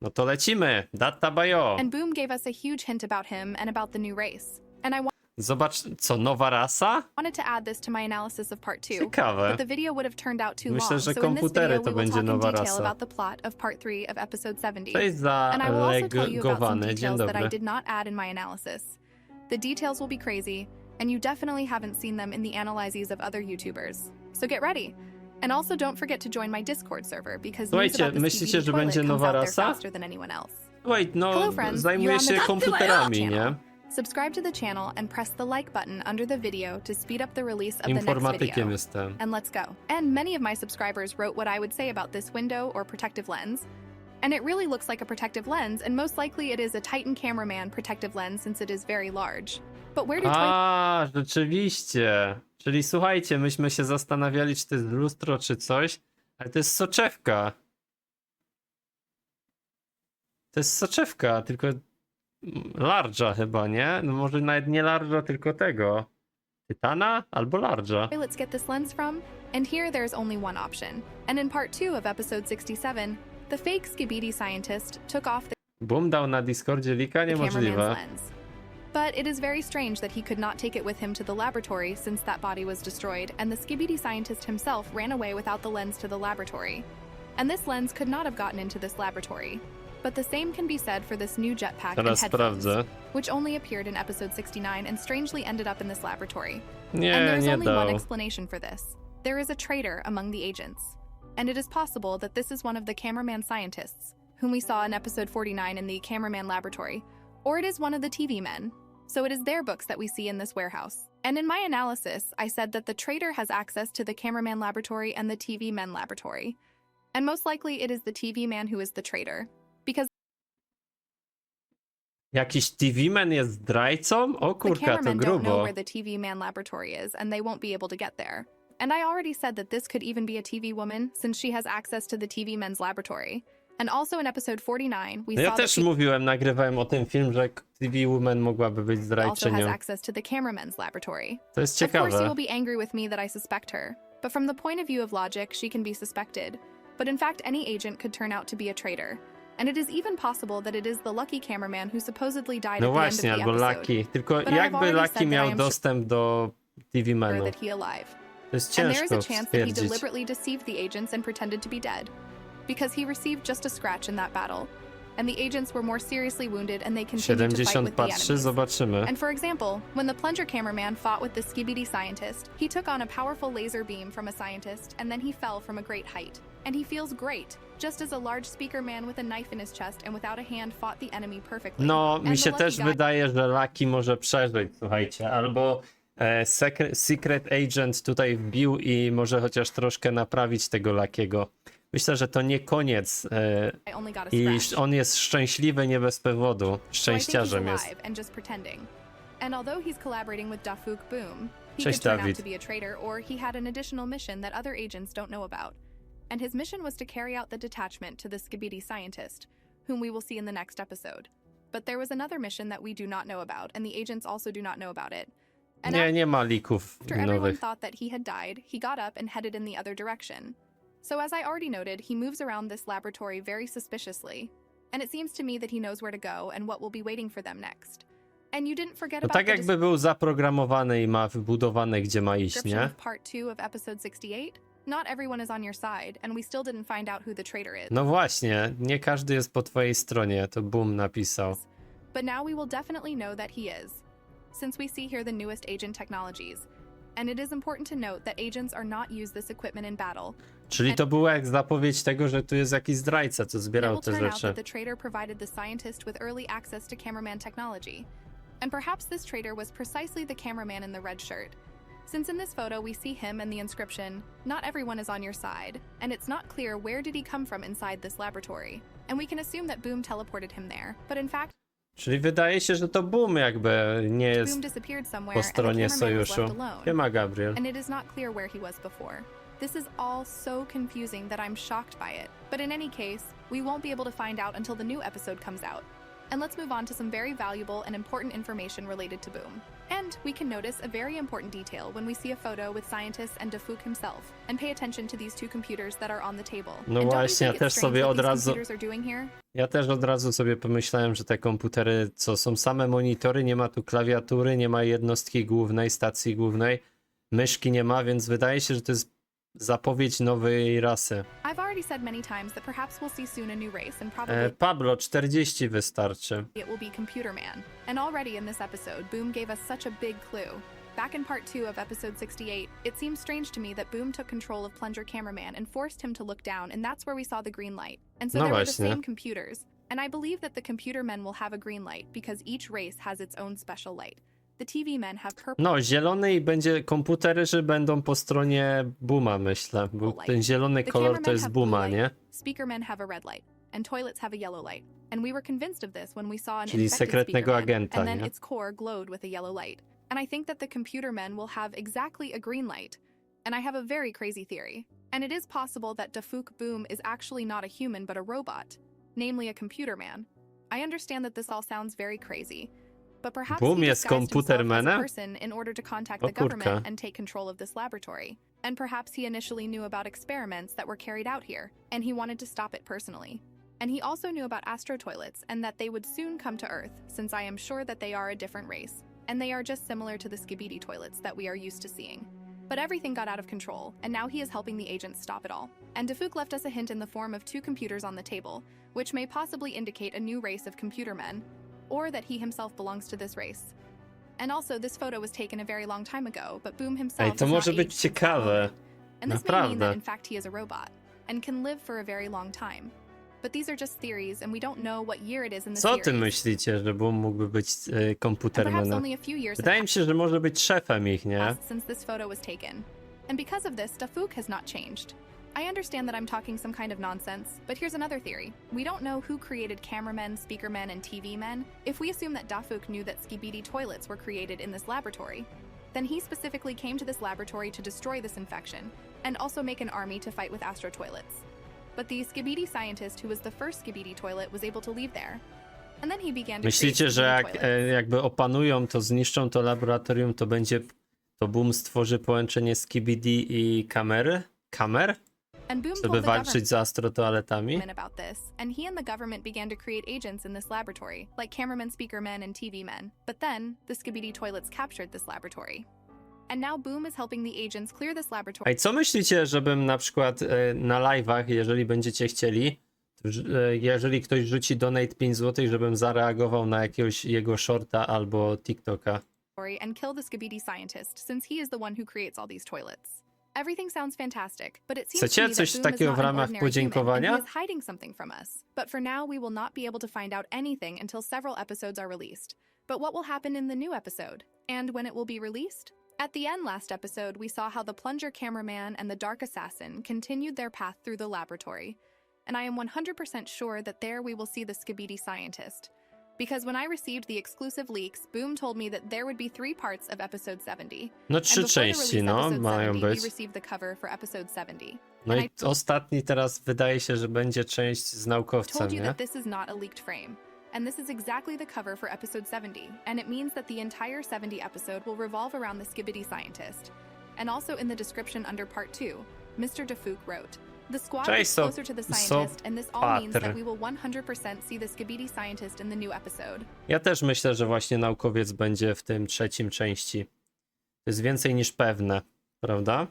No to lecimy. Data bajo. And Boom gave us a huge hint about him and about the new race. And I Zobacz, co, nowa rasa? wanted to add this to my analysis of part 2. Ciekawe. But the video would have turned out too Myślę, long. że So in this komputery video to we will będzie talk in nowa detail rasa. about the plot of part 3 of episode 70. Cześć And I will also tell you about some zalegowany. Dzień details that I dobry. did not add in my analysis. The details will be crazy, and you definitely haven't seen them in the analyses of other YouTubers. So get ready. And also don't forget to join my Discord server because news Słuchajcie, about the myślicie, Skibidi że toilet będzie comes nowa out there rasa? faster than anyone else. Wait, no, Hello friends, zajmuję you're on się the komputerami, channel. nie? Subscribe to the channel and press the like button under the video to speed up the release of the next Informatykiem video. jestem. And let's go. And many of my subscribers wrote what I would say about this window or protective lens. And it really looks like a protective lens, and most likely it is a Titan Cameraman protective lens since it is very large. But where do A, rzeczywiście. Czyli słuchajcie, myśmy się zastanawiali, czy to jest lustro, czy coś, ale to jest soczewka. To jest soczewka, tylko large'a chyba, nie? No może nawet nie large'a, tylko tego. Tytana albo large'a. toilets get this lens from? And here there's only one option. And in part 2 of episode 67, the fake Skibidi scientist took off the Boom dał na Discordzie lika? Niemożliwe. cameraman's lens. But it is very strange that he could not take it with him to the laboratory since that body was destroyed, and the Skibidi scientist himself ran away without the lens to the laboratory. And this lens could not have gotten into this laboratory. But the same can be said for this new jetpack and Teraz headphones, sprawdzę. which only appeared in episode 69 and strangely ended up in this laboratory. And Nie, there's nie only one dał. explanation for this. There is a traitor among the agents. And it is possible that this is one of the cameraman scientists, whom we saw in episode 49 in the cameraman laboratory, or it is one of the TV men. So it is their books that we see in this warehouse. And in my analysis, I said that the traitor has access to the cameraman laboratory and the TV men laboratory. And most likely it is the TV man who is the traitor. Because Jakiś TV-man jest zdrajcą? O the kurka, to cameramen don't know grubo. where the TV man laboratory is, and they won't be able to get there. And I already said that this could even be a TV woman, since she has access to the TV men's laboratory. And also in episode 49, we No ja saw that też she mówiłem, nagrywałem o tym film, że TV Woman mogłaby być also has zdrajczynią. access to the cameraman's laboratory. To jest Of course, you ciekawe. will be angry with me that I suspect her. But from the point of view of logic, she can be suspected. But in fact, any agent could turn out to be a traitor. And it is even possible that it is the lucky cameraman who supposedly died No at the end of właśnie, the albo episode. Lucky. Tylko But I have jakby already Lucky said that I miał am dostęp do TV sure Menu? that he alive. To jest And there is a ciężko chance that he stwierdzić. deliberately deceived the agents and pretended to be dead. Because he received just a scratch in that battle. And the agents were more seriously wounded and they continued to fight 70 with the patrzy, enemies. zobaczymy. And for example, when the plunger cameraman fought with the Skibidi scientist, he took on a powerful laser beam from a scientist and then he fell from a great height. And he feels great, just as a large speaker man with a knife in his chest and without a hand fought the enemy perfectly. No, And mi the się lucky też guy wydaje, że Lucky może przeżyć, słuchajcie. Albo Secret Agent tutaj wbił i może chociaż troszkę naprawić tego Luckiego. Myślę, że to nie koniec only got a i scratch. on jest szczęśliwy nie bez powodu. So I think he's Szczęściarzem jest. alive and just pretending. And although he's collaborating with Dafuk Boom, he Cześć, could turn Dawid. out to be a traitor, or he had an additional mission that other agents don't know about. And his mission was to carry out the detachment to the Skibidi scientist, whom we will see in the next episode. But there was another mission that we do not know about, and the agents also do not know about it. And Nie ma lików after everyone nowych. thought that he had died, he got up and headed in the other direction. So as I already noted, he moves around this laboratory very suspiciously. And it seems to me that he knows where to go and what will be waiting for them next. And you didn't forget No about tak the jakby był zaprogramowany i ma wybudowane, gdzie ma iść, description nie? of part 2 of episode 68. Not everyone is on your side, and we still didn't find out who the traitor is. No właśnie, nie każdy jest po twojej stronie, to Boom napisał. But now we will definitely know that he is, since we see here the newest agent technologies. And it is important to note that agents are not use this equipment in battle. Czyli to była jak zapowiedź tego, że tu jest jakiś zdrajca, co It zbierał will te turn out rzeczy. that the traitor provided the scientist with early access to cameraman technology. And perhaps this traitor was precisely the cameraman in the red shirt. Since in this photo we see him and the inscription, "Not everyone is on your side," and it's not clear where did he come from inside this laboratory. And we can assume that Boom teleported him there, but in fact Czyli wydaje się, że to Boom jakby nie jest Boom disappeared somewhere po and the stronie cameraman was sojuszu. left alone. Siema, Gabriel. And it is not clear where he was before. This is all so confusing that I'm shocked by it. But in any case, we won't be able to find out until the new episode comes out. And let's move on to some very valuable and important information related to Boom. And we can notice a very important detail when we see a photo with scientists and Dafuk himself, and pay attention to these two computers that are on the table. No And don't you właśnie, think ja it's też strange sobie what od these razu- computers are doing here? Ja też od razu sobie pomyślałem, że te komputery, co są same monitory, nie ma tu klawiatury, nie ma jednostki głównej, stacji głównej, myszki nie ma, więc wydaje się, że to jest zapowiedź nowej rasy. I've already said many times that perhaps we'll see soon a new race and probably Pablo, 40 wystarczy. it will be Computerman. And already in this episode, Boom gave us such a big clue. Back in part 2 of episode 68, it seems strange to me that Boom took control of Plunger Cameraman and forced him to look down, and that's where we saw the green light. And so No there were the właśnie. same computers. And I believe that the computer men will have a green light because each race has its own special light. The TV men have purple No, zielony i będzie komputery, że będą po stronie Booma, myślę, bo ten zielony The kolor to cameramen jest have blue Booma, light, nie? speaker men have a red light, and toilets have a yellow light. And we were convinced of this when we saw an Czyli infected sekretnego speaker man, agenta, and then nie? its core glowed with a yellow light. And I think that the computer men will have exactly a green light. And I have a very crazy theory. And it is possible that Dafuk Boom is actually not a human but a robot, namely a computer man. I understand that this all sounds very crazy, but perhaps Boom he jest disguised himself as a komputermanem? person in order to contact O the kurka. government and take control of this laboratory. And perhaps he initially knew about experiments that were carried out here, and he wanted to stop it personally. And he also knew about astro toilets and that they would soon come to Earth, since I am sure that they are a different race, and they are just similar to the Skibidi toilets that we are used to seeing. But everything got out of control, and now he is helping the agents stop it all. And Dafuk left us a hint in the form of 2 computers on the table, which may possibly indicate a new race of computer men, or that he himself belongs to this race. And also, this photo was taken a very long time ago, but Boom himself Ej, to has not może być aged since that ciekawe. moment. And this may mean that Naprawdę. in fact he is a robot, and can live for a very long time. But these are just theories, and we don't know what year it is in the Co ty series. myślicie, że Boom mógłby być And perhaps komputermanem? only a few years have Wydaje mi się, że może być szefem ich, nie? passed since this photo was taken. And because of this, Dafuk has not changed. I understand that I'm talking some kind of nonsense, but here's another theory. We don't know who created cameramen, speakermen, and TV men. If we assume that Dafuk knew that Skibidi toilets were created in this laboratory, then he specifically came to this laboratory to destroy this infection, and also make an army to fight with astro toilets. But the Skibidi scientist who was the first Skibidi toilet was able to leave there. And then he began to Myślicie, create że Skibidi jak toilets. jakby opanują to, zniszczą to laboratorium, to będzie, to Boom stworzy połączenie Skibidi i kamery? Kamer? And Boom Żeby told the walczyć z astrotoaletami? government about this, and he and the government began to create agents in this laboratory, like cameramen, speakermen, and TV men. But then, the Skibidi toilets captured this laboratory. And now Boom is helping the agents clear this laboratory Ej, co myślicie, żebym na przykład na live'ach, jeżeli będziecie chcieli, jeżeli ktoś rzuci donate 5 zł, żebym zareagował na jakiegoś jego shorta albo TikToka? and kill the Skibidi scientist, since he is the one who creates all these toilets. Everything sounds fantastic, but it seems Chcecie to me coś that Boom is takiego not w an ramach ordinary human, and podziękowania? he is hiding something from us. But for now, we will not be able to find out anything until several episodes are released. But what will happen in the new episode? And when it will be released? At the end last episode, we saw how the Plunger Cameraman and the Dark Assassin continued their path through the laboratory. And I am 100% sure that there we will see the Skibidi scientist. Because when I received the exclusive leaks, Boom told me that there would be 3 parts of episode 70. No And 3 before the części, release no, episode mają 70, we być. received the cover for episode 70. No And i I ostatni teraz wydaje się, że będzie część z naukowcem, told you nie? that this is not a leaked frame. And this is exactly the cover for episode 70, and it means that the entire 70 episode will revolve around the Skibidi scientist. And also in the description under part 2, Mr. Dafuk wrote, "The squad Cześć, is closer to the scientist, and this all means Patr. that we will 100% see the Skibidi scientist in the new episode." Ja też myślę, że właśnie naukowiec będzie w tym trzecim części. To jest więcej niż pewne, prawda?